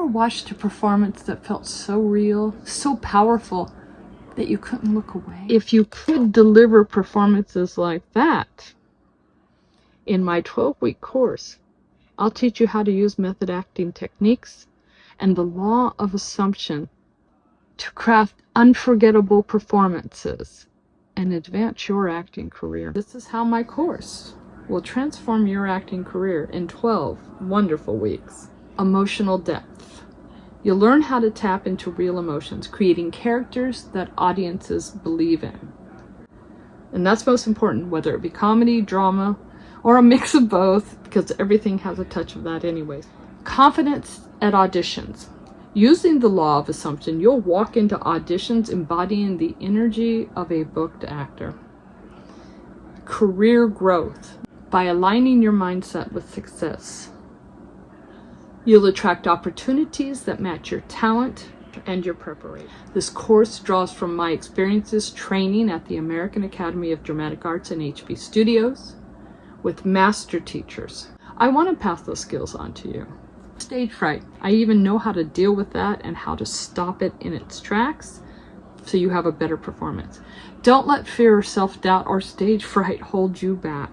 ever watched a performance that felt so real, so powerful, that you couldn't look away? If you could deliver performances like that, in my 12-week course, I'll teach you how to use method acting techniques and the law of assumption to craft unforgettable performances and advance your acting career. This is how my course will transform your acting career in 12 wonderful weeks. Emotional depth. You'll learn how to tap into real emotions, creating characters that audiences believe in. And that's most important, whether it be comedy, drama, or a mix of both, because everything has a touch of that anyways. Confidence at auditions. Using the law of assumption, you'll walk into auditions embodying the energy of a booked actor. Career growth. By aligning your mindset with success, you'll attract opportunities that match your talent and your preparation. This course draws from my experiences training at the American Academy of Dramatic Arts and HB Studios with master teachers. I want to pass those skills on to you. Stage fright. I even know how to deal with that and how to stop it in its tracks so you have a better performance. Don't let fear, self-doubt, or stage fright hold you back.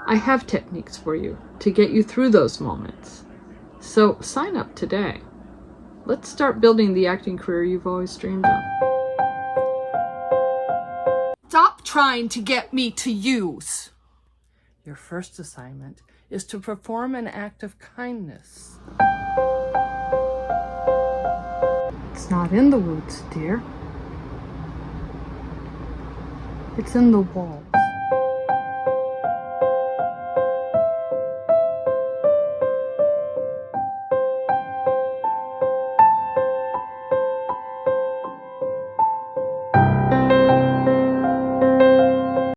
I have techniques for you to get you through those moments. So sign up today. Let's start building the acting career you've always dreamed of. Stop trying to get me to use. Your first assignment is to perform an act of kindness. It's not in the woods, dear. It's in the wall.